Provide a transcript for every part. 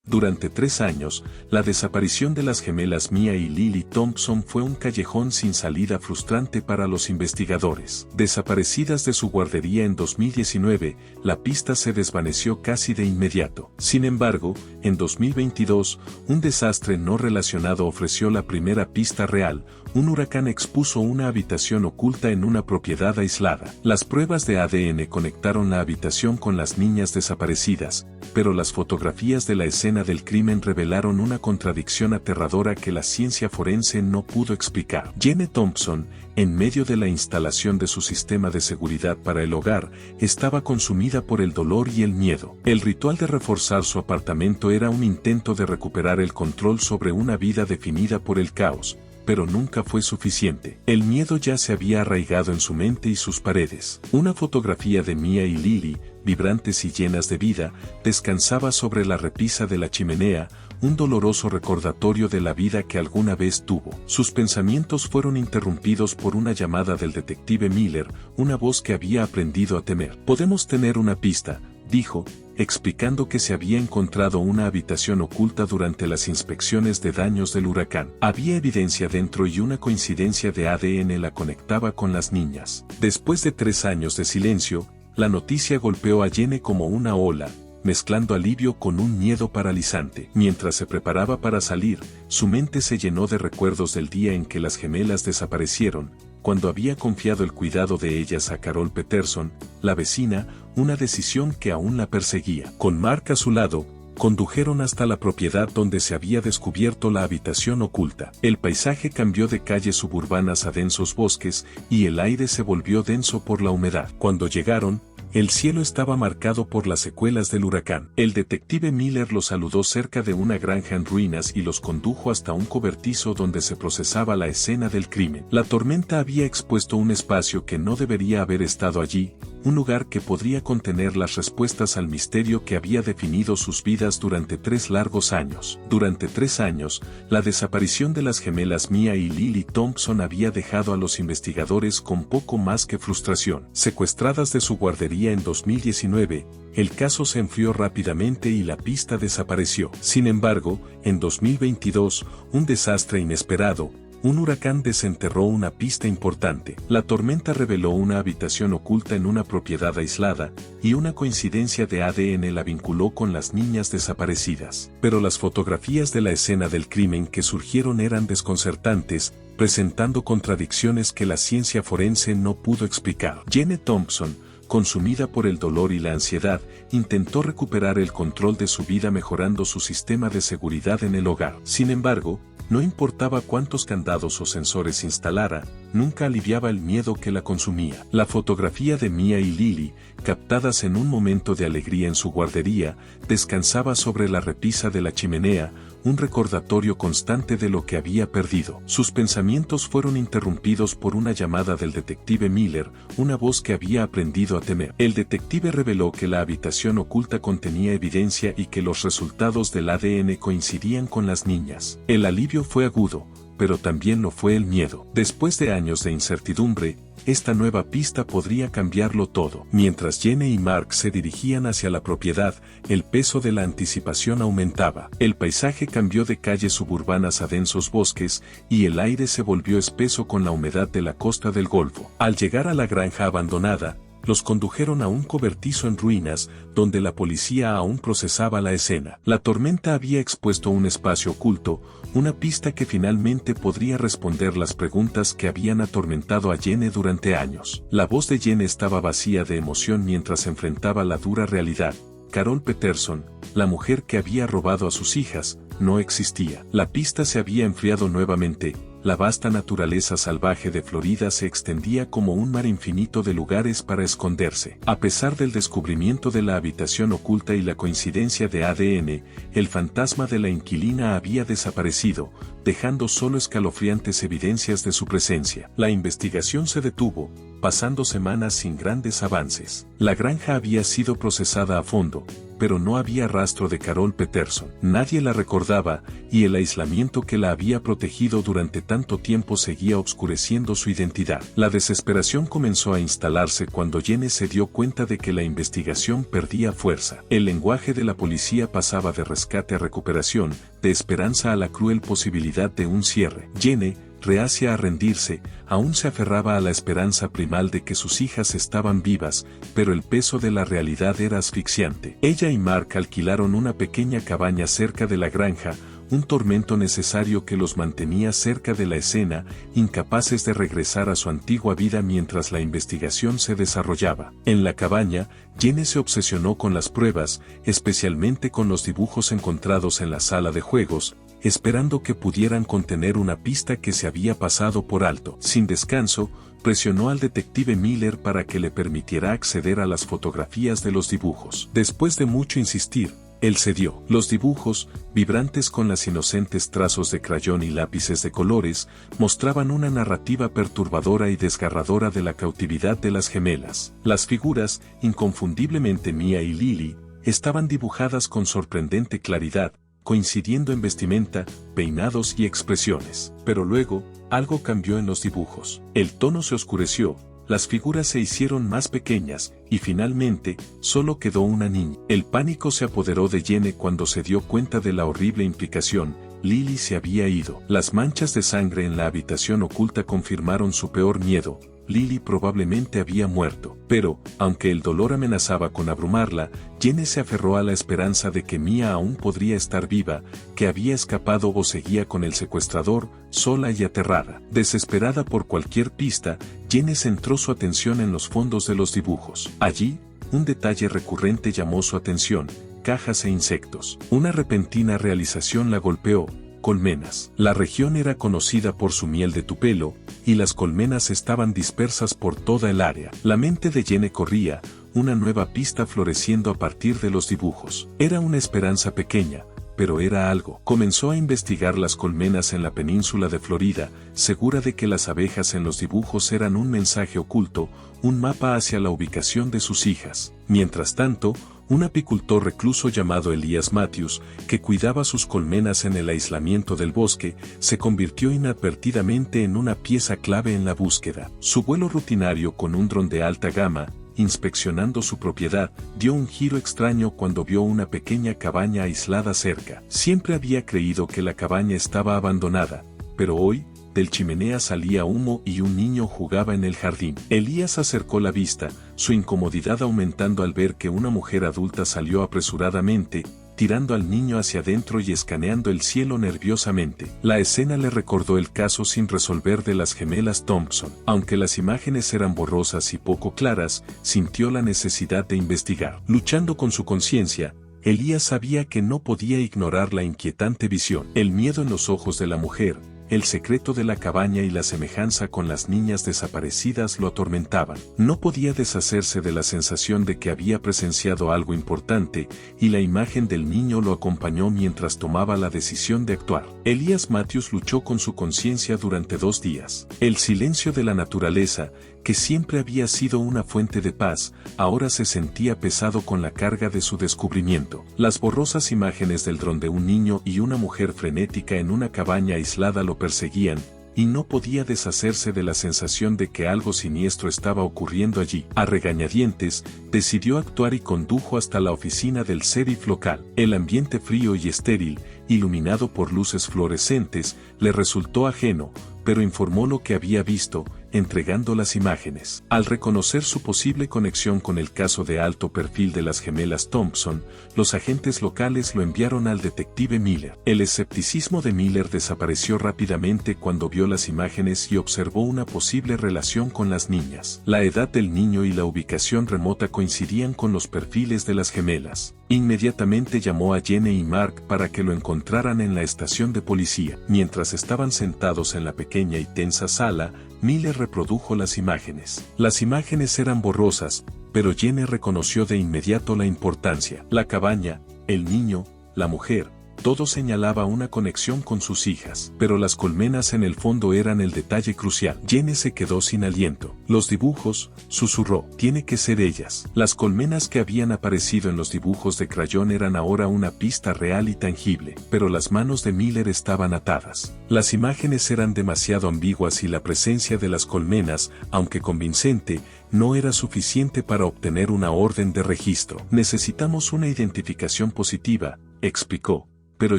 Durante 3 años, la desaparición de las gemelas Mia y Lily Thompson fue un callejón sin salida frustrante para los investigadores. Desaparecidas de su guardería en 2019, la pista se desvaneció casi de inmediato. Sin embargo, en 2022, un desastre no relacionado ofreció la primera pista real. Un huracán expuso una habitación oculta en una propiedad aislada. Las pruebas de ADN conectaron la habitación con las niñas desaparecidas, pero las fotografías de la escena del crimen revelaron una contradicción aterradora que la ciencia forense no pudo explicar. Jene Thompson, en medio de la instalación de su sistema de seguridad para el hogar, estaba consumida por el dolor y el miedo. El ritual de reforzar su apartamento era un intento de recuperar el control sobre una vida definida por el caos, pero nunca fue suficiente. El miedo ya se había arraigado en su mente y sus paredes. Una fotografía de Mia y Lily, vibrantes y llenas de vida, descansaba sobre la repisa de la chimenea, un doloroso recordatorio de la vida que alguna vez tuvo. Sus pensamientos fueron interrumpidos por una llamada del detective Miller, una voz que había aprendido a temer. «Podemos tener una pista», dijo, explicando que se había encontrado una habitación oculta durante las inspecciones de daños del huracán. Había evidencia dentro y una coincidencia de ADN la conectaba con las niñas. Después de 3 años de silencio, la noticia golpeó a Jene como una ola, mezclando alivio con un miedo paralizante. Mientras se preparaba para salir, su mente se llenó de recuerdos del día en que las gemelas desaparecieron, cuando había confiado el cuidado de ellas a Carol Peterson, la vecina, una decisión que aún la perseguía. Con Mark a su lado, condujeron hasta la propiedad donde se había descubierto la habitación oculta. El paisaje cambió de calles suburbanas a densos bosques, y el aire se volvió denso por la humedad. Cuando llegaron, el cielo estaba marcado por las secuelas del huracán. El detective Miller los saludó cerca de una granja en ruinas y los condujo hasta un cobertizo donde se procesaba la escena del crimen. La tormenta había expuesto un espacio que no debería haber estado allí, un lugar que podría contener las respuestas al misterio que había definido sus vidas durante 3 largos años. Durante 3 años, la desaparición de las gemelas Mia y Lily Thompson había dejado a los investigadores con poco más que frustración. Secuestradas de su guardería en 2019, el caso se enfrió rápidamente y la pista desapareció. Sin embargo, en 2022, un desastre inesperado, un huracán desenterró una pista importante. La tormenta reveló una habitación oculta en una propiedad aislada, y una coincidencia de ADN la vinculó con las niñas desaparecidas. Pero las fotografías de la escena del crimen que surgieron eran desconcertantes, presentando contradicciones que la ciencia forense no pudo explicar. Jene Thompson, consumida por el dolor y la ansiedad, intentó recuperar el control de su vida mejorando su sistema de seguridad en el hogar. Sin embargo, no importaba cuántos candados o sensores instalara, nunca aliviaba el miedo que la consumía. La fotografía de Mia y Lily, captadas en un momento de alegría en su guardería, descansaba sobre la repisa de la chimenea, un recordatorio constante de lo que había perdido. Sus pensamientos fueron interrumpidos por una llamada del detective Miller, una voz que había aprendido a temer. El detective reveló que la habitación oculta contenía evidencia y que los resultados del ADN coincidían con las niñas. El alivio fue agudo, pero también lo fue el miedo. Después de años de incertidumbre, esta nueva pista podría cambiarlo todo. Mientras Jene y Mark se dirigían hacia la propiedad, el peso de la anticipación aumentaba. El paisaje cambió de calles suburbanas a densos bosques, y el aire se volvió espeso con la humedad de la costa del Golfo. Al llegar a la granja abandonada, los condujeron a un cobertizo en ruinas, donde la policía aún procesaba la escena. La tormenta había expuesto un espacio oculto, una pista que finalmente podría responder las preguntas que habían atormentado a Jene durante años. La voz de Jene estaba vacía de emoción mientras enfrentaba la dura realidad. Carol Peterson, la mujer que había robado a sus hijas, no existía. La pista se había enfriado nuevamente. La vasta naturaleza salvaje de Florida se extendía como un mar infinito de lugares para esconderse. A pesar del descubrimiento de la habitación oculta y la coincidencia de ADN, el fantasma de la inquilina había desaparecido, dejando solo escalofriantes evidencias de su presencia. La investigación se detuvo, pasando semanas sin grandes avances. La granja había sido procesada a fondo, pero no había rastro de Carol Peterson. Nadie la recordaba, y el aislamiento que la había protegido durante tanto tiempo seguía oscureciendo su identidad. La desesperación comenzó a instalarse cuando Jenny se dio cuenta de que la investigación perdía fuerza. El lenguaje de la policía pasaba de rescate a recuperación, de esperanza a la cruel posibilidad de un cierre. Jenny, reacia a rendirse, aún se aferraba a la esperanza primal de que sus hijas estaban vivas, pero el peso de la realidad era asfixiante. Ella y Mark alquilaron una pequeña cabaña cerca de la granja, un tormento necesario que los mantenía cerca de la escena, incapaces de regresar a su antigua vida mientras la investigación se desarrollaba. En la cabaña, Jenny se obsesionó con las pruebas, especialmente con los dibujos encontrados en la sala de juegos, esperando que pudieran contener una pista que se había pasado por alto. Sin descanso, presionó al detective Miller para que le permitiera acceder a las fotografías de los dibujos. Después de mucho insistir, él cedió. Los dibujos, vibrantes con las inocentes trazos de crayón y lápices de colores, mostraban una narrativa perturbadora y desgarradora de la cautividad de las gemelas. Las figuras, inconfundiblemente Mia y Lily, estaban dibujadas con sorprendente claridad, coincidiendo en vestimenta, peinados y expresiones. Pero luego, algo cambió en los dibujos. El tono se oscureció, las figuras se hicieron más pequeñas, y finalmente, solo quedó una niña. El pánico se apoderó de Jenny cuando se dio cuenta de la horrible implicación. Lily se había ido. Las manchas de sangre en la habitación oculta confirmaron su peor miedo. Lily probablemente había muerto. Pero, aunque el dolor amenazaba con abrumarla, Jenny se aferró a la esperanza de que Mia aún podría estar viva, que había escapado o seguía con el secuestrador, sola y aterrada. Desesperada por cualquier pista, Jenny centró su atención en los fondos de los dibujos. Allí, un detalle recurrente llamó su atención: cajas e insectos. Una repentina realización la golpeó. Colmenas. La región era conocida por su miel de tupelo, y las colmenas estaban dispersas por toda el área. La mente de Jenny corría, una nueva pista floreciendo a partir de los dibujos. Era una esperanza pequeña, pero era algo. Comenzó a investigar las colmenas en la península de Florida, segura de que las abejas en los dibujos eran un mensaje oculto, un mapa hacia la ubicación de sus hijas. Mientras tanto, un apicultor recluso llamado Elias Matthews, que cuidaba sus colmenas en el aislamiento del bosque, se convirtió inadvertidamente en una pieza clave en la búsqueda. Su vuelo rutinario con un dron de alta gama, inspeccionando su propiedad, dio un giro extraño cuando vio una pequeña cabaña aislada cerca. Siempre había creído que la cabaña estaba abandonada, pero hoy, del chimenea salía humo y un niño jugaba en el jardín. Elías acercó la vista, su incomodidad aumentando al ver que una mujer adulta salió apresuradamente, tirando al niño hacia adentro y escaneando el cielo nerviosamente. La escena le recordó el caso sin resolver de las gemelas Thompson. Aunque las imágenes eran borrosas y poco claras, sintió la necesidad de investigar. Luchando con su conciencia, Elías sabía que no podía ignorar la inquietante visión. El miedo en los ojos de la mujer, el secreto de la cabaña y la semejanza con las niñas desaparecidas lo atormentaban. No podía deshacerse de la sensación de que había presenciado algo importante, y la imagen del niño lo acompañó mientras tomaba la decisión de actuar. Elias Matthews luchó con su conciencia durante 2 días. El silencio de la naturaleza, que siempre había sido una fuente de paz, ahora se sentía pesado con la carga de su descubrimiento. Las borrosas imágenes del dron de un niño y una mujer frenética en una cabaña aislada lo perseguían, y no podía deshacerse de la sensación de que algo siniestro estaba ocurriendo allí. A regañadientes, decidió actuar y condujo hasta la oficina del sheriff local. El ambiente frío y estéril, iluminado por luces fluorescentes, le resultó ajeno, pero informó lo que había visto, entregando las imágenes. Al reconocer su posible conexión con el caso de alto perfil de las gemelas Thompson, los agentes locales lo enviaron al detective Miller. El escepticismo de Miller desapareció rápidamente cuando vio las imágenes y observó una posible relación con las niñas. La edad del niño y la ubicación remota coincidían con los perfiles de las gemelas. Inmediatamente llamó a Jenny y Mark para que lo encontraran en la estación de policía. Mientras estaban sentados en la pequeña y tensa sala, Miller reprodujo las imágenes. Las imágenes eran borrosas, pero Jenny reconoció de inmediato la importancia. La cabaña, el niño, la mujer, Todo señalaba una conexión con sus hijas. Pero las colmenas en el fondo eran el detalle crucial. Jenny se quedó sin aliento. Los dibujos, susurró, tiene que ser ellas. Las colmenas que habían aparecido en los dibujos de crayón eran ahora una pista real y tangible, pero las manos de Miller estaban atadas. Las imágenes eran demasiado ambiguas y la presencia de las colmenas, aunque convincente, no era suficiente para obtener una orden de registro. Necesitamos una identificación positiva, explicó, pero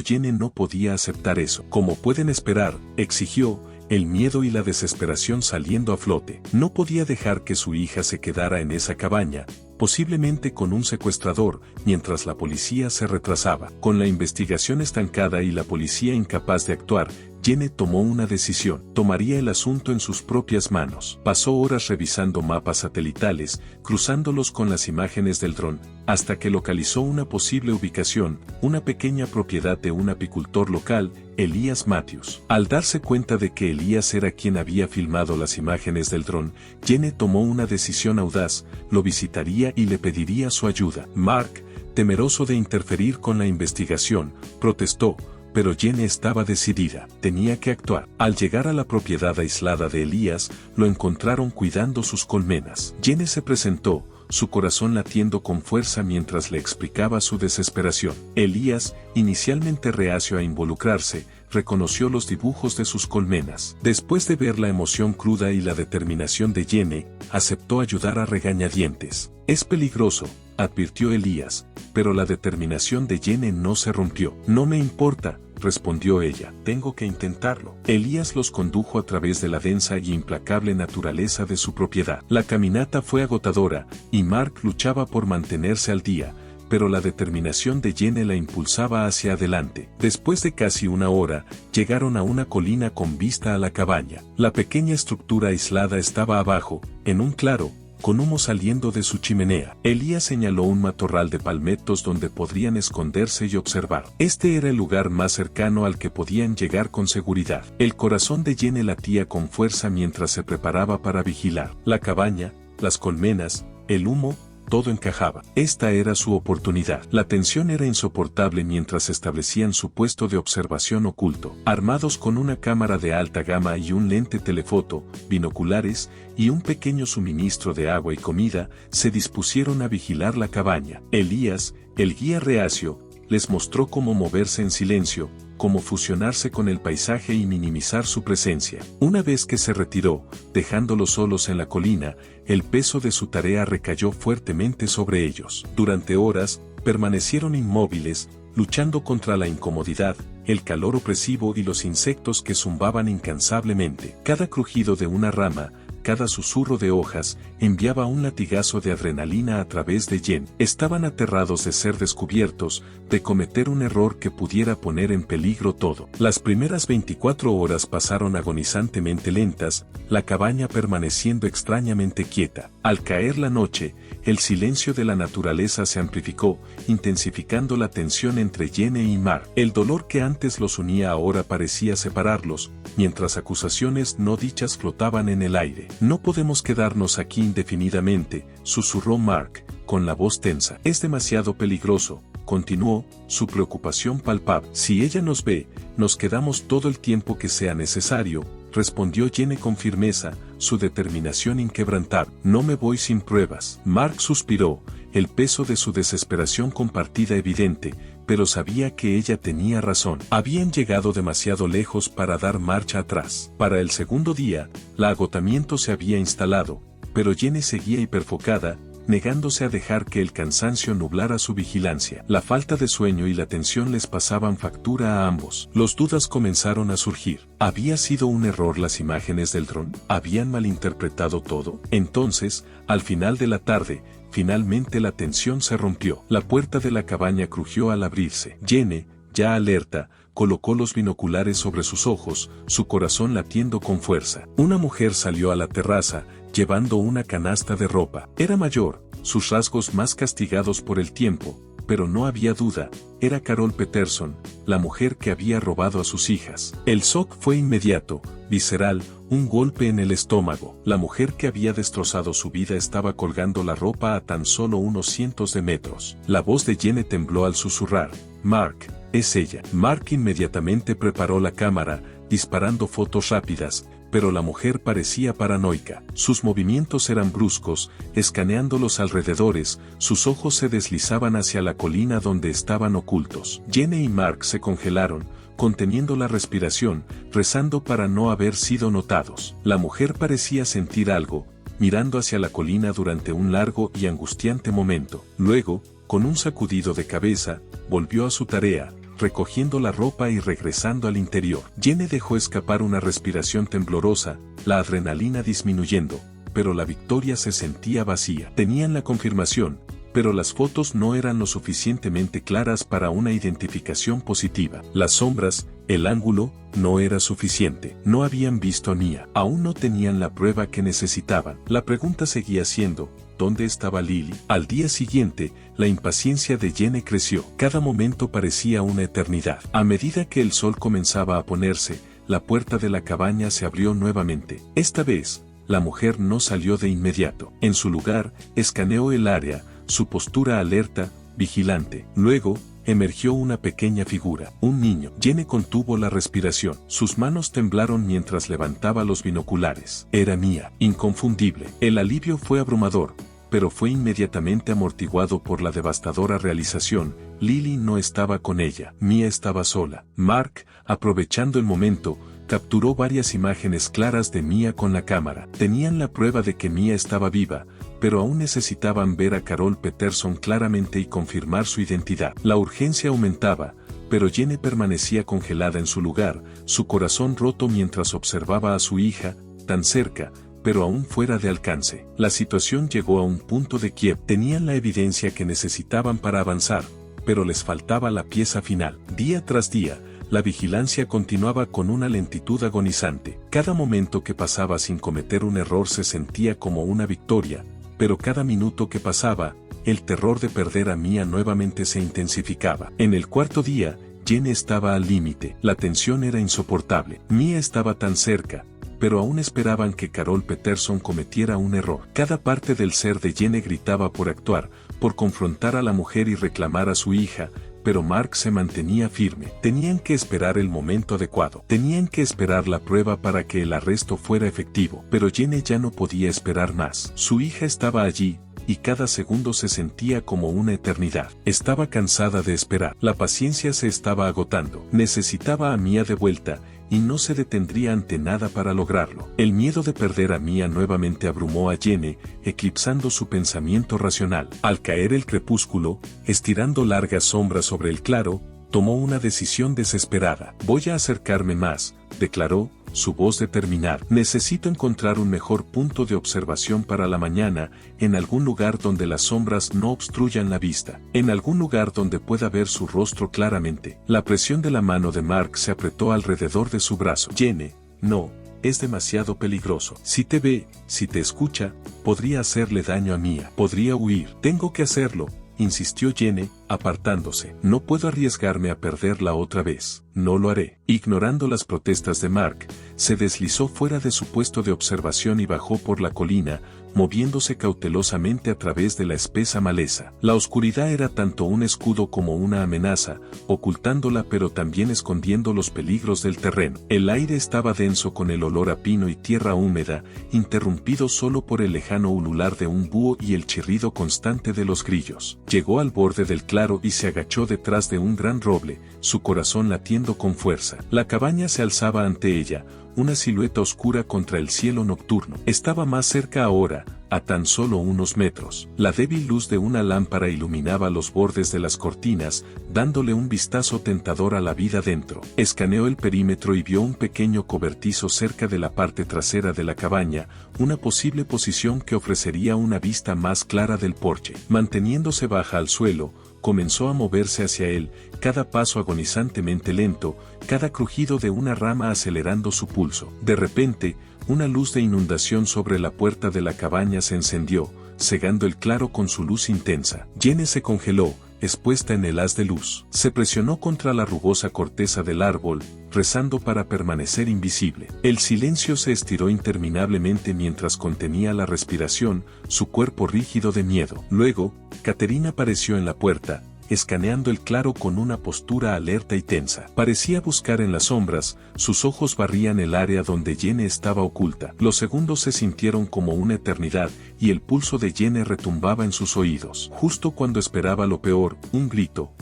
Jenny no podía aceptar eso. Como pueden esperar, exigió, el miedo y la desesperación saliendo a flote. No podía dejar que su hija se quedara en esa cabaña, posiblemente con un secuestrador, mientras la policía se retrasaba. Con la investigación estancada y la policía incapaz de actuar, Jenny tomó una decisión. Tomaría el asunto en sus propias manos. Pasó horas revisando mapas satelitales, cruzándolos con las imágenes del dron, hasta que localizó una posible ubicación, una pequeña propiedad de un apicultor local, Elias Matthews. Al darse cuenta de que Elias era quien había filmado las imágenes del dron, Jenny tomó una decisión audaz, lo visitaría y le pediría su ayuda. Mark, temeroso de interferir con la investigación, protestó, pero Jenny estaba decidida, tenía que actuar. Al llegar a la propiedad aislada de Elias, lo encontraron cuidando sus colmenas. Jenny se presentó, su corazón latiendo con fuerza mientras le explicaba su desesperación. Elias, inicialmente reacio a involucrarse, reconoció los dibujos de sus colmenas. Después de ver la emoción cruda y la determinación de Jenny, aceptó ayudar a regañadientes. Es peligroso, advirtió Elias, pero la determinación de Jenny no se rompió. No me importa, respondió ella, tengo que intentarlo. Elias los condujo a través de la densa y implacable naturaleza de su propiedad. La caminata fue agotadora, y Mark luchaba por mantenerse al día, pero la determinación de Jenny la impulsaba hacia adelante. Después de casi una hora, llegaron a una colina con vista a la cabaña. La pequeña estructura aislada estaba abajo, en un claro, con humo saliendo de su chimenea. Elías señaló un matorral de palmetos donde podrían esconderse y observar. Este era el lugar más cercano al que podían llegar con seguridad. El corazón de Jenny latía con fuerza mientras se preparaba para vigilar. La cabaña, las colmenas, el humo, todo encajaba. Esta era su oportunidad. La tensión era insoportable mientras establecían su puesto de observación oculto. Armados con una cámara de alta gama y un lente telefoto, binoculares y un pequeño suministro de agua y comida, se dispusieron a vigilar la cabaña. Elías, el guía reacio, les mostró cómo moverse en silencio, cómo fusionarse con el paisaje y minimizar su presencia. Una vez que se retiró, dejándolos solos en la colina, el peso de su tarea recayó fuertemente sobre ellos. Durante horas, permanecieron inmóviles, luchando contra la incomodidad, el calor opresivo y los insectos que zumbaban incansablemente. Cada crujido de una rama, cada susurro de hojas, enviaba un latigazo de adrenalina a través de Jen. Estaban aterrados de ser descubiertos, de cometer un error que pudiera poner en peligro todo. Las primeras 24 horas pasaron agonizantemente lentas, la cabaña permaneciendo extrañamente quieta. Al caer la noche, el silencio de la naturaleza se amplificó, intensificando la tensión entre Jenny y Mark. El dolor que antes los unía ahora parecía separarlos, mientras acusaciones no dichas flotaban en el aire. No podemos quedarnos aquí indefinidamente, susurró Mark, con la voz tensa. Es demasiado peligroso, continuó, su preocupación palpable. Si ella nos ve, nos quedamos todo el tiempo que sea necesario, respondió Jenny con firmeza, su determinación inquebrantable. No me voy sin pruebas. Mark suspiró, el peso de su desesperación compartida evidente, pero sabía que ella tenía razón. Habían llegado demasiado lejos para dar marcha atrás. Para el segundo día, el agotamiento se había instalado, pero Jenny seguía hiperfocada, negándose a dejar que el cansancio nublara su vigilancia. La falta de sueño y la tensión les pasaban factura a ambos. Los dudas comenzaron a surgir. ¿Había sido un error las imágenes del dron? ¿Habían malinterpretado todo? Entonces, al final de la tarde, finalmente la tensión se rompió. La puerta de la cabaña crujió al abrirse. Jenny, ya alerta, colocó los binoculares sobre sus ojos, su corazón latiendo con fuerza. Una mujer salió a la terraza, llevando una canasta de ropa. Era mayor, sus rasgos más castigados por el tiempo, pero no había duda, era Carol Peterson, la mujer que había robado a sus hijas. El shock fue inmediato, visceral, un golpe en el estómago. La mujer que había destrozado su vida estaba colgando la ropa a tan solo unos cientos de metros. La voz de Jenny tembló al susurrar, Mark, es ella. Mark inmediatamente preparó la cámara, disparando fotos rápidas, pero la mujer parecía paranoica. Sus movimientos eran bruscos, escaneando los alrededores, sus ojos se deslizaban hacia la colina donde estaban ocultos. Jenny y Mark se congelaron, conteniendo la respiración, rezando para no haber sido notados. La mujer parecía sentir algo, mirando hacia la colina durante un largo y angustiante momento. Luego, con un sacudido de cabeza, volvió a su tarea, recogiendo la ropa y regresando al interior. Jenny dejó escapar una respiración temblorosa, la adrenalina disminuyendo, pero la victoria se sentía vacía. Tenían la confirmación, pero las fotos no eran lo suficientemente claras para una identificación positiva. Las sombras, el ángulo, no era suficiente. No habían visto a Mia. Aún no tenían la prueba que necesitaban. La pregunta seguía siendo, ¿dónde estaba Lily? Al día siguiente, la impaciencia de Jenny creció. Cada momento parecía una eternidad. A medida que el sol comenzaba a ponerse, la puerta de la cabaña se abrió nuevamente. Esta vez, la mujer no salió de inmediato. En su lugar, escaneó el área, su postura alerta, vigilante. Luego, emergió una pequeña figura, un niño. Jenny contuvo la respiración. Sus manos temblaron mientras levantaba los binoculares. Era Mia, inconfundible. El alivio fue abrumador, pero fue inmediatamente amortiguado por la devastadora realización. Lily no estaba con ella. Mia estaba sola. Mark, aprovechando el momento, capturó varias imágenes claras de Mia con la cámara. Tenían la prueba de que Mia estaba viva, pero aún necesitaban ver a Carol Peterson claramente y confirmar su identidad. La urgencia aumentaba, pero Jenny permanecía congelada en su lugar, su corazón roto mientras observaba a su hija, tan cerca, pero aún fuera de alcance. La situación llegó a un punto de quiebre. Tenían la evidencia que necesitaban para avanzar, pero les faltaba la pieza final. Día tras día, la vigilancia continuaba con una lentitud agonizante. Cada momento que pasaba sin cometer un error se sentía como una victoria, pero cada minuto que pasaba, el terror de perder a Mia nuevamente se intensificaba. En el cuarto día, Jenny estaba al límite. La tensión era insoportable. Mia estaba tan cerca, pero aún esperaban que Carol Peterson cometiera un error. Cada parte del ser de Jenny gritaba por actuar, por confrontar a la mujer y reclamar a su hija, pero Mark se mantenía firme. Tenían que esperar el momento adecuado. Tenían que esperar la prueba para que el arresto fuera efectivo. Pero Jenny ya no podía esperar más. Su hija estaba allí, y cada segundo se sentía como una eternidad. Estaba cansada de esperar. La paciencia se estaba agotando. Necesitaba a Mia de vuelta, y no se detendría ante nada para lograrlo. El miedo de perder a Mia nuevamente abrumó a Jenny, eclipsando su pensamiento racional. Al caer el crepúsculo, estirando largas sombras sobre el claro, tomó una decisión desesperada. Voy a acercarme más, declaró, su voz determinada. Necesito encontrar un mejor punto de observación para la mañana, en algún lugar donde las sombras no obstruyan la vista, en algún lugar donde pueda ver su rostro claramente. La presión de la mano de Mark se apretó alrededor de su brazo. Jenny, no, es demasiado peligroso. Si te ve, si te escucha, podría hacerle daño a Mia. Podría huir. Tengo que hacerlo, insistió Jenny, apartándose. No puedo arriesgarme a perderla otra vez. No lo haré. Ignorando las protestas de Mark, se deslizó fuera de su puesto de observación y bajó por la colina, moviéndose cautelosamente a través de la espesa maleza. La oscuridad era tanto un escudo como una amenaza, ocultándola pero también escondiendo los peligros del terreno. El aire estaba denso con el olor a pino y tierra húmeda, interrumpido solo por el lejano ulular de un búho y el chirrido constante de los grillos. Llegó al borde del claro y se agachó detrás de un gran roble, su corazón latiendo con fuerza. La cabaña se alzaba ante ella, una silueta oscura contra el cielo nocturno. Estaba más cerca ahora, a tan solo unos metros. La débil luz de una lámpara iluminaba los bordes de las cortinas, dándole un vistazo tentador a la vida dentro. Escaneó el perímetro y vio un pequeño cobertizo cerca de la parte trasera de la cabaña, una posible posición que ofrecería una vista más clara del porche. Manteniéndose baja al suelo, comenzó a moverse hacia él, cada paso agonizantemente lento, cada crujido de una rama acelerando su pulso. De repente, una luz de inundación sobre la puerta de la cabaña se encendió, cegando el claro con su luz intensa. Jenny se congeló, expuesta en el haz de luz. Se presionó contra la rugosa corteza del árbol, rezando para permanecer invisible. El silencio se estiró interminablemente mientras contenía la respiración, su cuerpo rígido de miedo. Luego, Caterina apareció en la puerta, escaneando el claro con una postura alerta y tensa. Parecía buscar en las sombras, sus ojos barrían el área donde Jenny estaba oculta. Los segundos se sintieron como una eternidad, y el pulso de Jenny retumbaba en sus oídos. Justo cuando esperaba lo peor, un grito,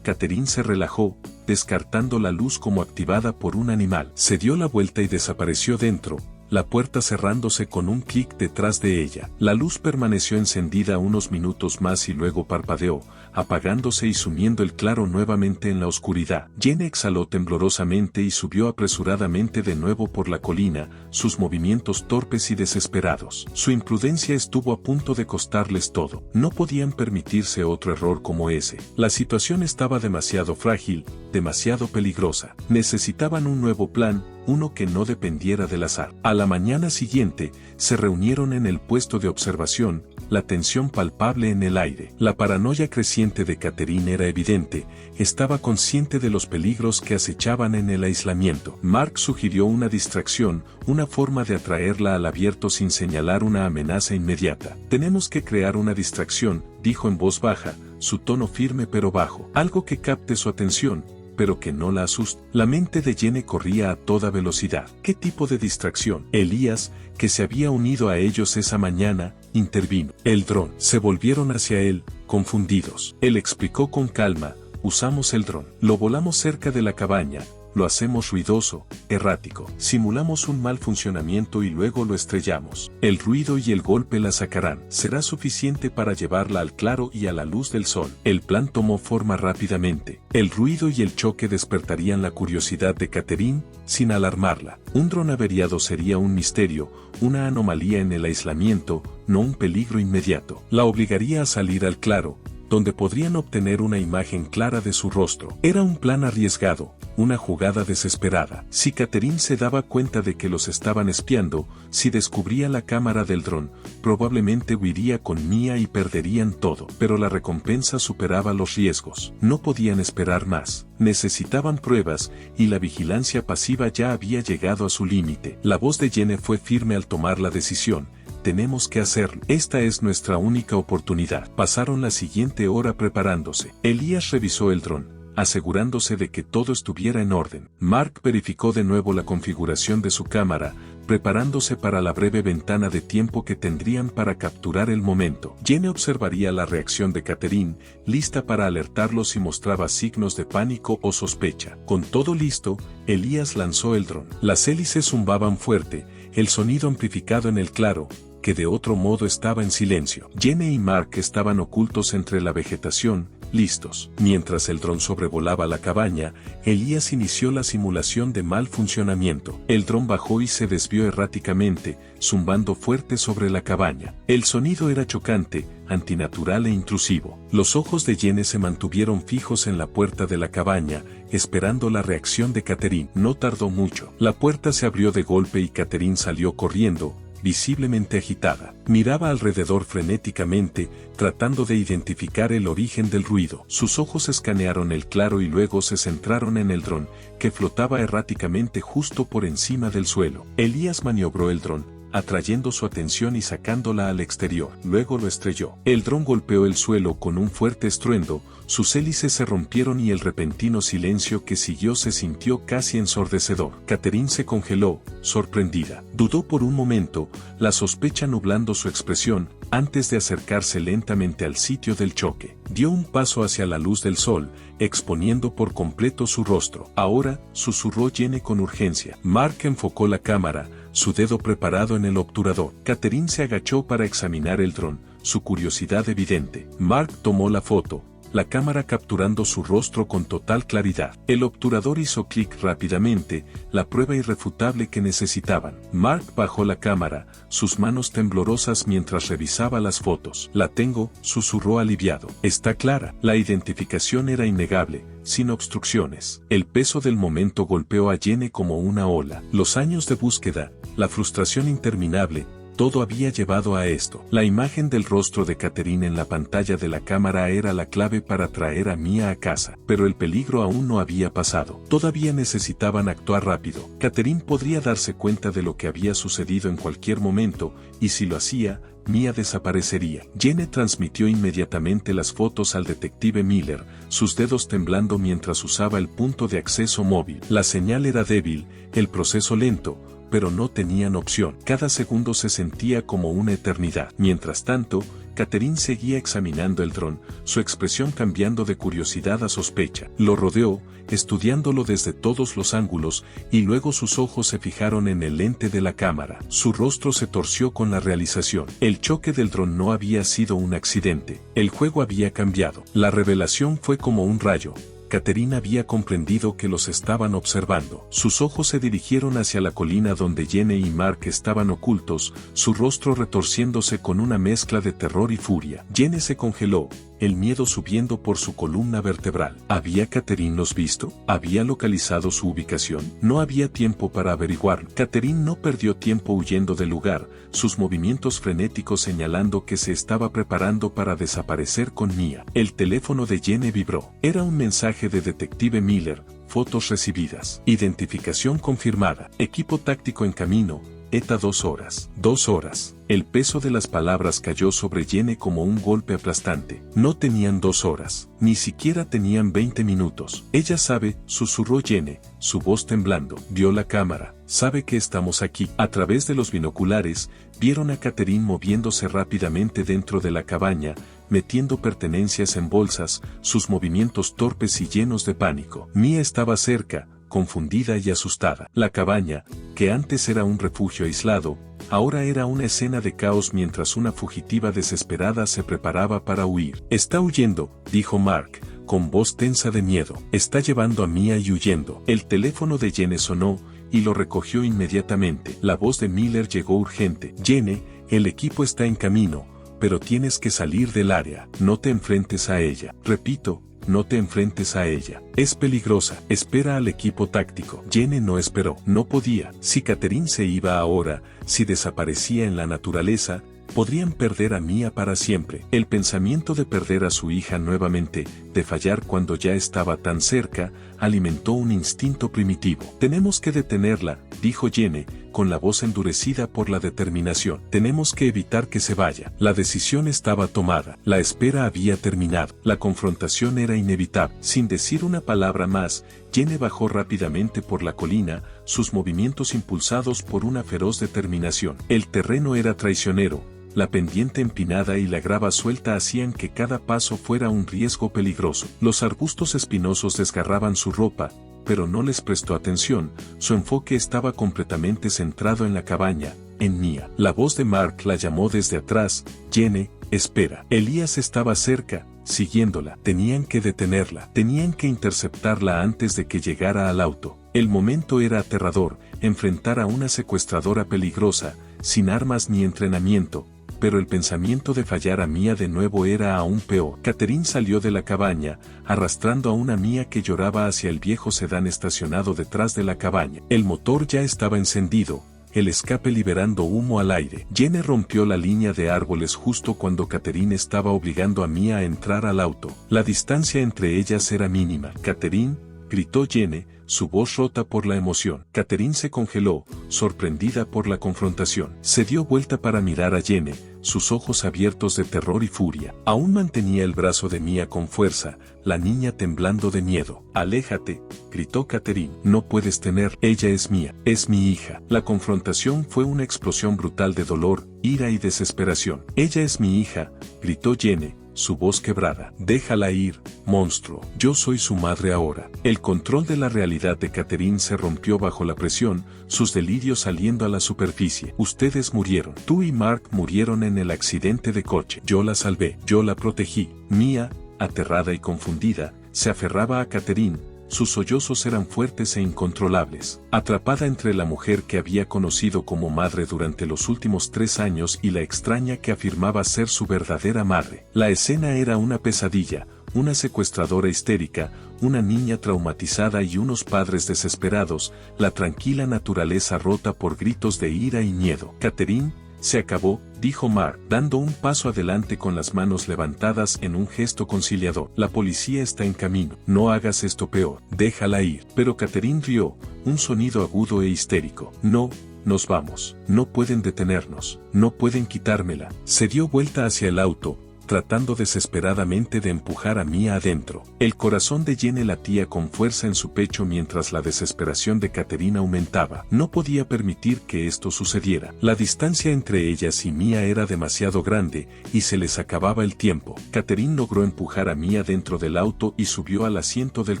Catherine se relajó, descartando la luz como activada por un animal. Se dio la vuelta y desapareció dentro, la puerta cerrándose con un clic detrás de ella. La luz permaneció encendida unos minutos más y luego parpadeó, apagándose y sumiendo el claro nuevamente en la oscuridad. Jenny exhaló temblorosamente y subió apresuradamente de nuevo por la colina, sus movimientos torpes y desesperados. Su imprudencia estuvo a punto de costarles todo. No podían permitirse otro error como ese. La situación estaba demasiado frágil, demasiado peligrosa. Necesitaban un nuevo plan, uno que no dependiera del azar. A la mañana siguiente, se reunieron en el puesto de observación, la tensión palpable en el aire. La paranoia creciente de Catherine era evidente, estaba consciente de los peligros que acechaban en el aislamiento. Mark sugirió una distracción, una forma de atraerla al abierto sin señalar una amenaza inmediata. Tenemos que crear una distracción, dijo en voz baja, su tono firme pero bajo. Algo que capte su atención, pero que no la asuste. La mente de Jenny corría a toda velocidad. ¿Qué tipo de distracción? Elías, que se había unido a ellos esa mañana, intervino. El dron. Se volvieron hacia él, confundidos. Él explicó con calma, usamos el dron. Lo volamos cerca de la cabaña. Lo hacemos ruidoso, errático. Simulamos un mal funcionamiento y luego lo estrellamos. El ruido y el golpe la sacarán. Será suficiente para llevarla al claro y a la luz del sol. El plan tomó forma rápidamente. El ruido y el choque despertarían la curiosidad de Catherine, sin alarmarla. Un dron averiado sería un misterio, una anomalía en el aislamiento, no un peligro inmediato. La obligaría a salir al claro, donde podrían obtener una imagen clara de su rostro. Era un plan arriesgado, una jugada desesperada. Si Catherine se daba cuenta de que los estaban espiando, si descubría la cámara del dron, probablemente huiría con Mia y perderían todo. Pero la recompensa superaba los riesgos. No podían esperar más. Necesitaban pruebas, y la vigilancia pasiva ya había llegado a su límite. La voz de Jenny fue firme al tomar la decisión. Tenemos que hacerlo. Esta es nuestra única oportunidad. Pasaron la siguiente hora preparándose. Elías revisó el dron, asegurándose de que todo estuviera en orden. Mark verificó de nuevo la configuración de su cámara, preparándose para la breve ventana de tiempo que tendrían para capturar el momento. Jenny observaría la reacción de Catherine, lista para alertarlos si mostraba signos de pánico o sospecha. Con todo listo, Elías lanzó el dron. Las hélices zumbaban fuerte, el sonido amplificado en el claro, que de otro modo estaba en silencio. Jenny y Mark estaban ocultos entre la vegetación, listos. Mientras el dron sobrevolaba la cabaña, Elías inició la simulación de mal funcionamiento. El dron bajó y se desvió erráticamente, zumbando fuerte sobre la cabaña. El sonido era chocante, antinatural e intrusivo. Los ojos de Jenny se mantuvieron fijos en la puerta de la cabaña, esperando la reacción de Catherine. No tardó mucho. La puerta se abrió de golpe y Catherine salió corriendo, visiblemente agitada. Miraba alrededor frenéticamente, tratando de identificar el origen del ruido. Sus ojos escanearon el claro y luego se centraron en el dron, que flotaba erráticamente justo por encima del suelo. Elías maniobró el dron, atrayendo su atención y sacándola al exterior. Luego lo estrelló. El dron golpeó el suelo con un fuerte estruendo, sus hélices se rompieron y el repentino silencio que siguió se sintió casi ensordecedor. Catherine se congeló, sorprendida. Dudó por un momento, la sospecha nublando su expresión, antes de acercarse lentamente al sitio del choque. Dio un paso hacia la luz del sol, exponiendo por completo su rostro. Ahora, susurró Jenny con urgencia. Mark enfocó la cámara, su dedo preparado en el obturador. Catherine se agachó para examinar el dron, su curiosidad evidente. Mark tomó la foto, la cámara capturando su rostro con total claridad. El obturador hizo clic rápidamente, la prueba irrefutable que necesitaban. Mark bajó la cámara, sus manos temblorosas mientras revisaba las fotos. La tengo, susurró aliviado. Está clara. La identificación era innegable, sin obstrucciones. El peso del momento golpeó a Jenny como una ola. Los años de búsqueda, la frustración interminable, Todo había llevado a esto. La imagen del rostro de Catherine en la pantalla de la cámara era la clave para traer a Mia a casa, pero el peligro aún no había pasado. Todavía necesitaban actuar rápido. Catherine podría darse cuenta de lo que había sucedido en cualquier momento, y si lo hacía, Mia desaparecería. Jenny transmitió inmediatamente las fotos al detective Miller, sus dedos temblando mientras usaba el punto de acceso móvil. La señal era débil, el proceso lento, pero no tenían opción. Cada segundo se sentía como una eternidad. Mientras tanto, Catherine seguía examinando el dron, su expresión cambiando de curiosidad a sospecha. Lo rodeó, estudiándolo desde todos los ángulos, y luego sus ojos se fijaron en el lente de la cámara. Su rostro se torció con la realización. El choque del dron no había sido un accidente. El juego había cambiado. La revelación fue como un rayo. Catherine había comprendido que los estaban observando. Sus ojos se dirigieron hacia la colina donde Jenny y Mark estaban ocultos, su rostro retorciéndose con una mezcla de terror y furia. Jenny se congeló, el miedo subiendo por su columna vertebral. ¿Había Catherine los visto? ¿Había localizado su ubicación? No había tiempo para averiguar. Catherine no perdió tiempo huyendo del lugar, sus movimientos frenéticos señalando que se estaba preparando para desaparecer con Mia. El teléfono de Jenny vibró. Era un mensaje de detective Miller, fotos recibidas. Identificación confirmada. Equipo táctico en camino. ETA 2 horas. 2 horas. El peso de las palabras cayó sobre Jenny como un golpe aplastante. No tenían 2 horas. Ni siquiera tenían 20 minutos. Ella sabe, susurró Jenny, su voz temblando. Vio la cámara. Sabe que estamos aquí. A través de los binoculares, vieron a Catherine moviéndose rápidamente dentro de la cabaña, metiendo pertenencias en bolsas, sus movimientos torpes y llenos de pánico. Mia estaba cerca, confundida y asustada. La cabaña, que antes era un refugio aislado, ahora era una escena de caos mientras una fugitiva desesperada se preparaba para huir. Está huyendo, dijo Mark, con voz tensa de miedo. Está llevando a Mia y huyendo. El teléfono de Jenny sonó, y lo recogió inmediatamente. La voz de Miller llegó urgente. Jenny, el equipo está en camino, pero tienes que salir del área. No te enfrentes a ella. Repito, no te enfrentes a ella. Es peligrosa. Espera al equipo táctico. Jenny no esperó. No podía. Si Catherine se iba ahora, si desaparecía en la naturaleza, podrían perder a Mia para siempre. El pensamiento de perder a su hija nuevamente, de fallar cuando ya estaba tan cerca, alimentó un instinto primitivo. Tenemos que detenerla, dijo Jenny, con la voz endurecida por la determinación. Tenemos que evitar que se vaya. La decisión estaba tomada. La espera había terminado. La confrontación era inevitable. Sin decir una palabra más, Jenny bajó rápidamente por la colina, sus movimientos impulsados por una feroz determinación. El terreno era traicionero. La pendiente empinada y la grava suelta hacían que cada paso fuera un riesgo peligroso. Los arbustos espinosos desgarraban su ropa, pero no les prestó atención, su enfoque estaba completamente centrado en la cabaña, en Mia. La voz de Mark la llamó desde atrás. Jenny, espera. Elías estaba cerca, siguiéndola. Tenían que detenerla. Tenían que interceptarla antes de que llegara al auto. El momento era aterrador, enfrentar a una secuestradora peligrosa, sin armas ni entrenamiento, pero el pensamiento de fallar a Mia de nuevo era aún peor. Catherine salió de la cabaña, arrastrando a una Mia que lloraba hacia el viejo sedán estacionado detrás de la cabaña. El motor ya estaba encendido, el escape liberando humo al aire. Jenny rompió la línea de árboles justo cuando Catherine estaba obligando a Mia a entrar al auto. La distancia entre ellas era mínima. Catherine, gritó Jenny, su voz rota por la emoción. Catherine se congeló, sorprendida por la confrontación. Se dio vuelta para mirar a Jenny, sus ojos abiertos de terror y furia. Aún mantenía el brazo de Mia con fuerza, la niña temblando de miedo. Aléjate, gritó Catherine. No puedes tener. Ella es mía, es mi hija. La confrontación fue una explosión brutal de dolor, ira y desesperación. Ella es mi hija, gritó Jenny, su voz quebrada. Déjala ir, monstruo. Yo soy su madre ahora. El control de la realidad de Catherine se rompió bajo la presión, sus delirios saliendo a la superficie. Ustedes murieron. Tú y Mark murieron en el accidente de coche. Yo la salvé. Yo la protegí. Mia, aterrada y confundida, se aferraba a Catherine. Sus sollozos eran fuertes e incontrolables. Atrapada entre la mujer que había conocido como madre durante los últimos 3 años y la extraña que afirmaba ser su verdadera madre. La escena era una pesadilla, una secuestradora histérica, una niña traumatizada y unos padres desesperados, la tranquila naturaleza rota por gritos de ira y miedo. Catherine, Se acabó, dijo Mark, dando un paso adelante con las manos levantadas en un gesto conciliador. La policía está en camino. No hagas esto peor. Déjala ir. Pero Catherine rió, un sonido agudo e histérico. No. Nos vamos. No pueden detenernos. No pueden quitármela. Se dio vuelta hacia el auto, tratando desesperadamente de empujar a Mia adentro. El corazón de Jenny latía con fuerza en su pecho mientras la desesperación de Catherine aumentaba. No podía permitir que esto sucediera. La distancia entre ellas y Mia era demasiado grande, y se les acababa el tiempo. Catherine logró empujar a Mia dentro del auto y subió al asiento del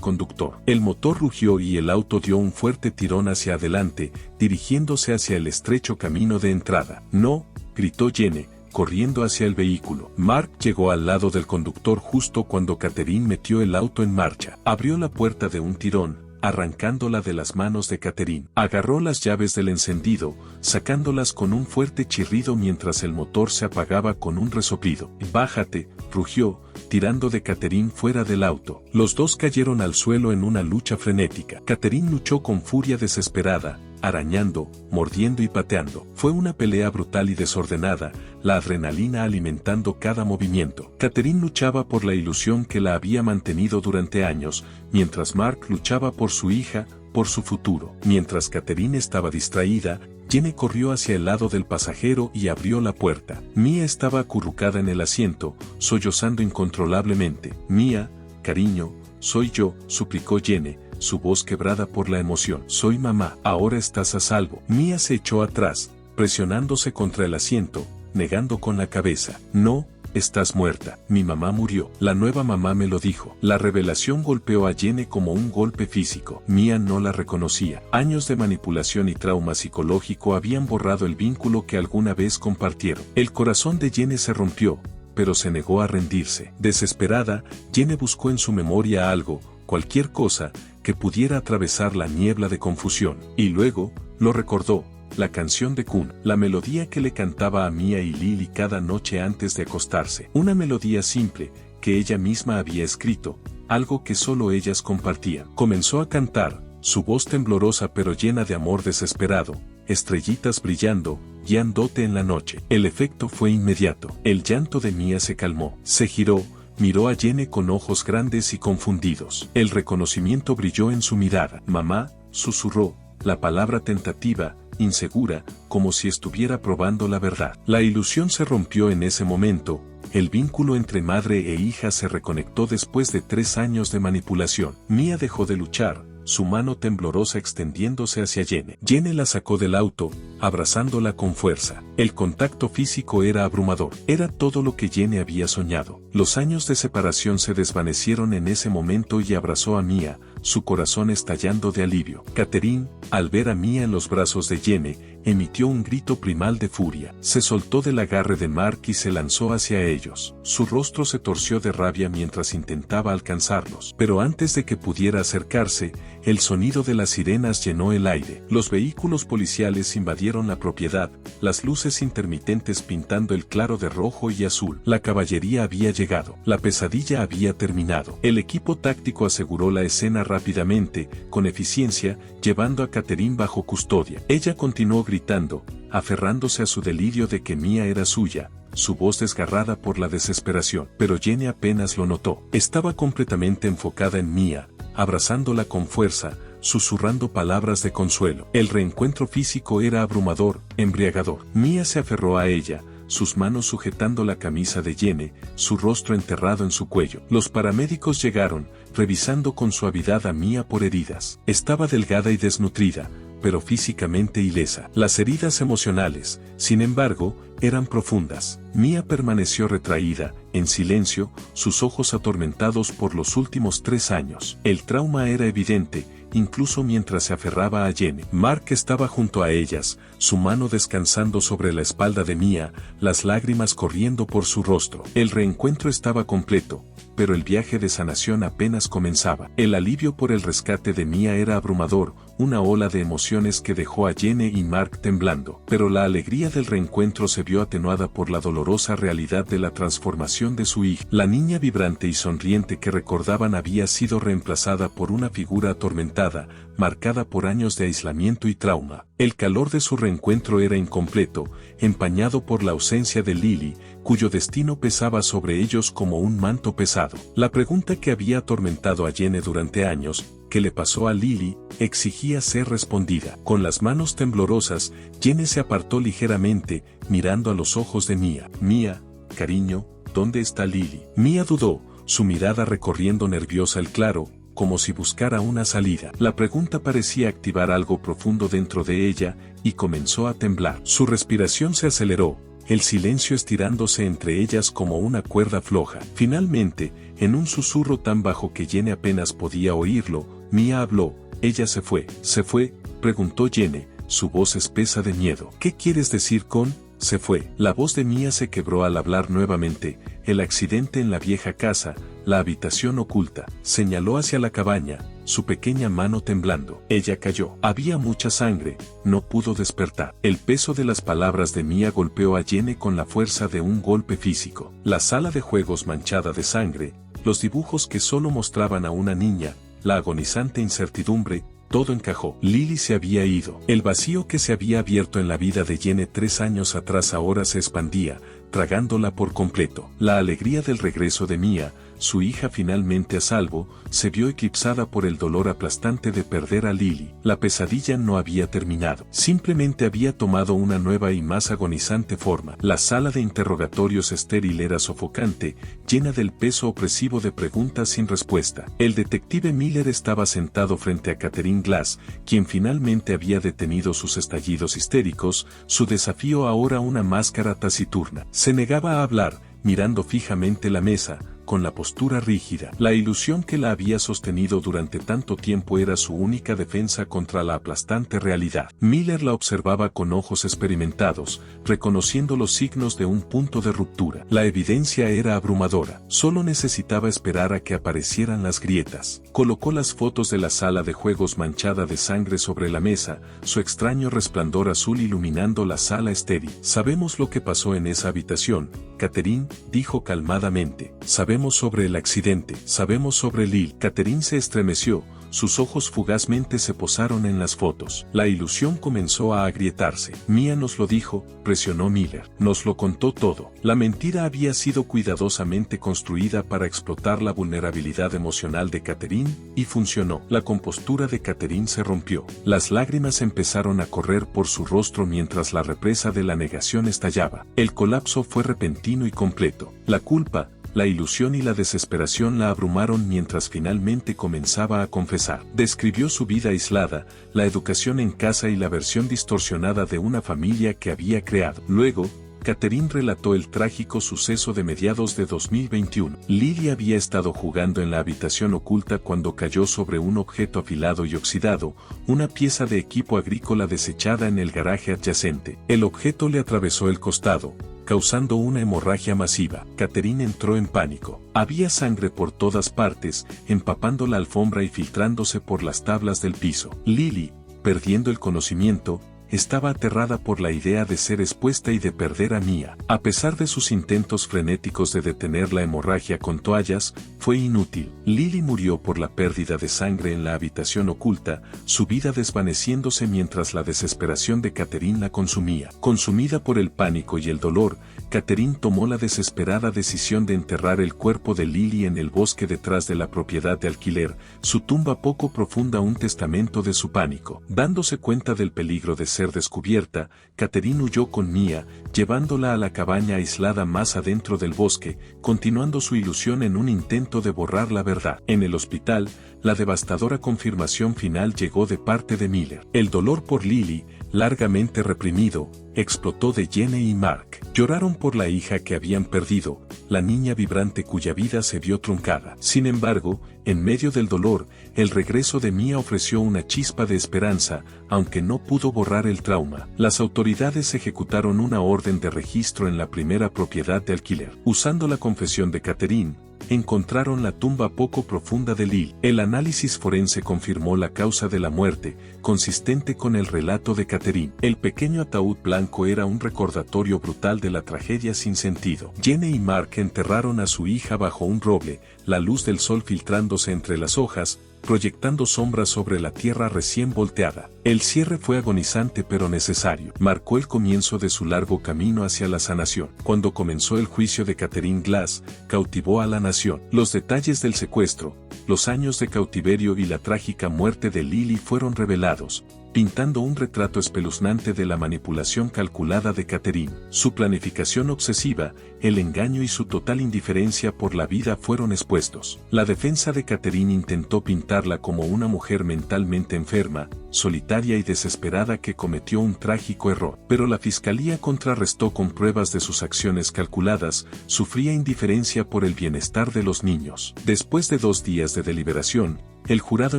conductor. El motor rugió y el auto dio un fuerte tirón hacia adelante, dirigiéndose hacia el estrecho camino de entrada. «No», gritó Jenny, corriendo hacia el vehículo. Mark llegó al lado del conductor justo cuando Catherine metió el auto en marcha. Abrió la puerta de un tirón, arrancándola de las manos de Catherine. Agarró las llaves del encendido, sacándolas con un fuerte chirrido mientras el motor se apagaba con un resoplido. «Bájate», rugió, tirando de Catherine fuera del auto. Los dos cayeron al suelo en una lucha frenética. Catherine luchó con furia desesperada, arañando, mordiendo y pateando. Fue una pelea brutal y desordenada, la adrenalina alimentando cada movimiento. Catherine luchaba por la ilusión que la había mantenido durante años, mientras Mark luchaba por su hija, por su futuro. Mientras Catherine estaba distraída, Jenny corrió hacia el lado del pasajero y abrió la puerta. Mia estaba acurrucada en el asiento, sollozando incontrolablemente. «Mia, cariño, soy yo», suplicó Jenny, su voz quebrada por la emoción. «Soy mamá, ahora estás a salvo». Mia se echó atrás, presionándose contra el asiento, negando con la cabeza. «No, estás muerta. Mi mamá murió. La nueva mamá me lo dijo». La revelación golpeó a Jenny como un golpe físico. Mia no la reconocía. Años de manipulación y trauma psicológico habían borrado el vínculo que alguna vez compartieron. El corazón de Jenny se rompió, pero se negó a rendirse. Desesperada, Jenny buscó en su memoria algo, cualquier cosa, que pudiera atravesar la niebla de confusión. Y luego, lo recordó, la canción de Kun, la melodía que le cantaba a Mia y Lily cada noche antes de acostarse. Una melodía simple, que ella misma había escrito, algo que solo ellas compartían. Comenzó a cantar, su voz temblorosa pero llena de amor desesperado, estrellitas brillando, guiándote en la noche. El efecto fue inmediato. El llanto de Mia se calmó. Se giró, miró a Jenny con ojos grandes y confundidos. El reconocimiento brilló en su mirada. «Mamá», susurró, la palabra tentativa, insegura, como si estuviera probando la verdad. La ilusión se rompió en ese momento, el vínculo entre madre e hija se reconectó después de 3 años de manipulación. Mia dejó de luchar, su mano temblorosa extendiéndose hacia Jenny. Jenny la sacó del auto, abrazándola con fuerza. El contacto físico era abrumador. Era todo lo que Jenny había soñado. Los años de separación se desvanecieron en ese momento y abrazó a Mia, su corazón estallando de alivio. Catherine, al ver a Mia en los brazos de Jenny, emitió un grito primal de furia. Se soltó del agarre de Mark y se lanzó hacia ellos. Su rostro se torció de rabia mientras intentaba alcanzarlos. Pero antes de que pudiera acercarse, el sonido de las sirenas llenó el aire. Los vehículos policiales invadieron la propiedad, las luces intermitentes pintando el claro de rojo y azul. La caballería había llegado. La pesadilla había terminado. El equipo táctico aseguró la escena rápidamente, con eficiencia, llevando a Catherine bajo custodia. Ella continuó gritando, aferrándose a su delirio de que Mia era suya, su voz desgarrada por la desesperación. Pero Jenny apenas lo notó. Estaba completamente enfocada en Mia, abrazándola con fuerza, susurrando palabras de consuelo. El reencuentro físico era abrumador, embriagador. Mia se aferró a ella, sus manos sujetando la camisa de Jenny, su rostro enterrado en su cuello. Los paramédicos llegaron, revisando con suavidad a Mia por heridas. Estaba delgada y desnutrida, pero físicamente ilesa. Las heridas emocionales, sin embargo, eran profundas. Mia permaneció retraída, en silencio, sus ojos atormentados por los últimos 3 años. El trauma era evidente, incluso mientras se aferraba a Jenny. Mark estaba junto a ellas, su mano descansando sobre la espalda de Mia, las lágrimas corriendo por su rostro. El reencuentro estaba completo, pero el viaje de sanación apenas comenzaba. El alivio por el rescate de Mia era abrumador, una ola de emociones que dejó a Jenny y Mark temblando. Pero la alegría del reencuentro se vio atenuada por la dolorosa realidad de la transformación de su hija. La niña vibrante y sonriente que recordaban había sido reemplazada por una figura atormentada atormentada, marcada por años de aislamiento y trauma. El calor de su reencuentro era incompleto, empañado por la ausencia de Lily, cuyo destino pesaba sobre ellos como un manto pesado. La pregunta que había atormentado a Jenny durante años, ¿qué le pasó a Lily?, exigía ser respondida. Con las manos temblorosas, Jenny se apartó ligeramente, mirando a los ojos de Mia. Mia, cariño, ¿dónde está Lily? Mia dudó, su mirada recorriendo nerviosa el claro, como si buscara una salida. La pregunta parecía activar algo profundo dentro de ella, y comenzó a temblar. Su respiración se aceleró, el silencio estirándose entre ellas como una cuerda floja. Finalmente, en un susurro tan bajo que Jenny apenas podía oírlo, Mia habló. Ella se fue. ¿Se fue?, preguntó Jenny, su voz espesa de miedo. ¿Qué quieres decir con se fue? La voz de Mia se quebró al hablar nuevamente. El accidente en la vieja casa, la habitación oculta, señaló hacia la cabaña, su pequeña mano temblando. Ella cayó. Había mucha sangre, no pudo despertar. El peso de las palabras de Mia golpeó a Jenny con la fuerza de un golpe físico. La sala de juegos manchada de sangre, los dibujos que solo mostraban a una niña, la agonizante incertidumbre, todo encajó. Lily se había ido. El vacío que se había abierto en la vida de Jenny 3 años atrás ahora se expandía, tragándola por completo. La alegría del regreso de Mia, su hija finalmente a salvo, se vio eclipsada por el dolor aplastante de perder a Lily. La pesadilla no había terminado. Simplemente había tomado una nueva y más agonizante forma. La sala de interrogatorios estéril era sofocante, llena del peso opresivo de preguntas sin respuesta. El detective Miller estaba sentado frente a Catherine Glass, quien finalmente había detenido sus estallidos histéricos, su desafío ahora una máscara taciturna. Se negaba a hablar, mirando fijamente la mesa, con la postura rígida. La ilusión que la había sostenido durante tanto tiempo era su única defensa contra la aplastante realidad. Miller la observaba con ojos experimentados, reconociendo los signos de un punto de ruptura. La evidencia era abrumadora. Solo necesitaba esperar a que aparecieran las grietas. Colocó las fotos de la sala de juegos manchada de sangre sobre la mesa, su extraño resplandor azul iluminando la sala estéril. Sabemos lo que pasó en esa habitación, Catherine, dijo calmadamente. Sabemos sobre el accidente, sabemos sobre Lily. Catherine se estremeció, sus ojos fugazmente se posaron en las fotos. La ilusión comenzó a agrietarse. Mia nos lo dijo, presionó Miller. Nos lo contó todo. La mentira había sido cuidadosamente construida para explotar la vulnerabilidad emocional de Catherine, y funcionó. La compostura de Catherine se rompió. Las lágrimas empezaron a correr por su rostro mientras la represa de la negación estallaba. El colapso fue repentino y completo. La culpa, la ilusión y la desesperación la abrumaron mientras finalmente comenzaba a confesar. Describió su vida aislada, la educación en casa y la versión distorsionada de una familia que había creado. Luego, Catherine relató el trágico suceso de mediados de 2021. Lily había estado jugando en la habitación oculta cuando cayó sobre un objeto afilado y oxidado, una pieza de equipo agrícola desechada en el garaje adyacente. El objeto le atravesó el costado, causando una hemorragia masiva. Catherine entró en pánico. Había sangre por todas partes, empapando la alfombra y filtrándose por las tablas del piso. Lily, perdiendo el conocimiento, estaba aterrada por la idea de ser expuesta y de perder a Mia. A pesar de sus intentos frenéticos de detener la hemorragia con toallas, fue inútil. Lily murió por la pérdida de sangre en la habitación oculta, su vida desvaneciéndose mientras la desesperación de Catherine la consumía. Consumida por el pánico y el dolor, Catherine tomó la desesperada decisión de enterrar el cuerpo de Lily en el bosque detrás de la propiedad de alquiler, su tumba poco profunda, un testamento de su pánico. Dándose cuenta del peligro de ser descubierta, Catherine huyó con Mia, llevándola a la cabaña aislada más adentro del bosque, continuando su ilusión en un intento de borrar la verdad. En el hospital, la devastadora confirmación final llegó de parte de Miller. El dolor por Lily, largamente reprimido, explotó de Jenny y Mark. Lloraron por la hija que habían perdido, la niña vibrante cuya vida se vio truncada. Sin embargo, en medio del dolor, el regreso de Mia ofreció una chispa de esperanza, aunque no pudo borrar el trauma. Las autoridades ejecutaron una orden de registro en la primera propiedad de alquiler. Usando la confesión de Catherine, encontraron la tumba poco profunda de Lily. El análisis forense confirmó la causa de la muerte, consistente con el relato de Catherine. El pequeño ataúd blanco era un recordatorio brutal de la tragedia sin sentido. Jenny y Mark enterraron a su hija bajo un roble, la luz del sol filtrándose entre las hojas, proyectando sombras sobre la tierra recién volteada. El cierre fue agonizante pero necesario. Marcó el comienzo de su largo camino hacia la sanación. Cuando comenzó el juicio de Catherine Glass, cautivó a la nación. Los detalles del secuestro, los años de cautiverio y la trágica muerte de Lily fueron revelados, pintando un retrato espeluznante de la manipulación calculada de Catherine. Su planificación obsesiva, el engaño y su total indiferencia por la vida fueron expuestos. La defensa de Catherine intentó pintarla como una mujer mentalmente enferma, solitaria y desesperada que cometió un trágico error. Pero la fiscalía contrarrestó con pruebas de sus acciones calculadas, su fría indiferencia por el bienestar de los niños. Después de 2 días de deliberación, el jurado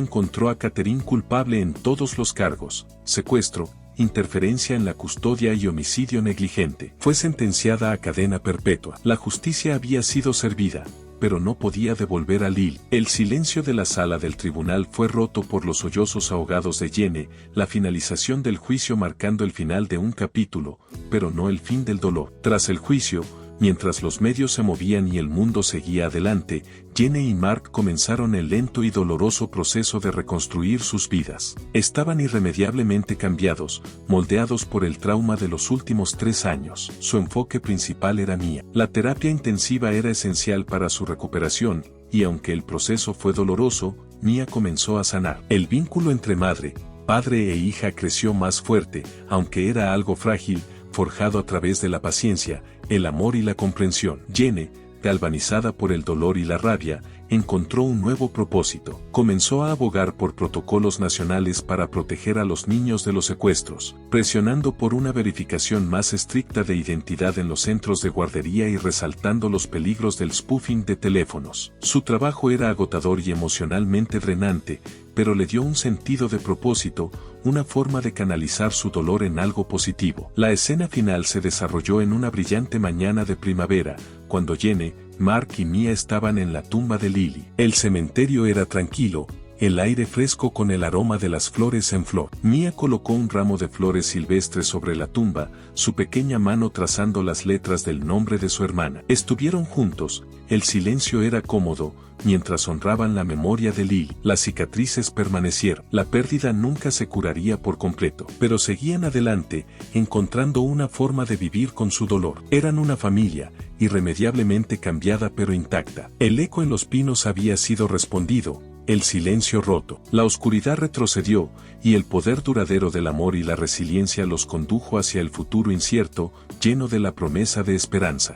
encontró a Catherine culpable en todos los cargos: secuestro, interferencia en la custodia y homicidio negligente. Fue sentenciada a cadena perpetua. La justicia había sido servida, pero no podía devolver a Lily. El silencio de la sala del tribunal fue roto por los sollozos ahogados de Jenny, la finalización del juicio marcando el final de un capítulo, pero no el fin del dolor. Tras el juicio, mientras los medios se movían y el mundo seguía adelante, Jenny y Mark comenzaron el lento y doloroso proceso de reconstruir sus vidas. Estaban irremediablemente cambiados, moldeados por el trauma de los últimos 3 años. Su enfoque principal era Mia. La terapia intensiva era esencial para su recuperación, y aunque el proceso fue doloroso, Mia comenzó a sanar. El vínculo entre madre, padre e hija creció más fuerte, aunque era algo frágil, forjado a través de la paciencia, el amor y la comprensión. Jenny, galvanizada por el dolor y la rabia, encontró un nuevo propósito. Comenzó a abogar por protocolos nacionales para proteger a los niños de los secuestros, presionando por una verificación más estricta de identidad en los centros de guardería y resaltando los peligros del spoofing de teléfonos. Su trabajo era agotador y emocionalmente drenante, pero le dio un sentido de propósito, una forma de canalizar su dolor en algo positivo. La escena final se desarrolló en una brillante mañana de primavera, cuando Jenny, Mark y Mia estaban en la tumba de Lily. El cementerio era tranquilo, el aire fresco con el aroma de las flores en flor. Mia colocó un ramo de flores silvestres sobre la tumba, su pequeña mano trazando las letras del nombre de su hermana. Estuvieron juntos, el silencio era cómodo, mientras honraban la memoria de Lily. Las cicatrices permanecieron. La pérdida nunca se curaría por completo, pero seguían adelante, encontrando una forma de vivir con su dolor. Eran una familia, irremediablemente cambiada pero intacta. El eco en los pinos había sido respondido, el silencio roto. La oscuridad retrocedió, y el poder duradero del amor y la resiliencia los condujo hacia el futuro incierto, lleno de la promesa de esperanza.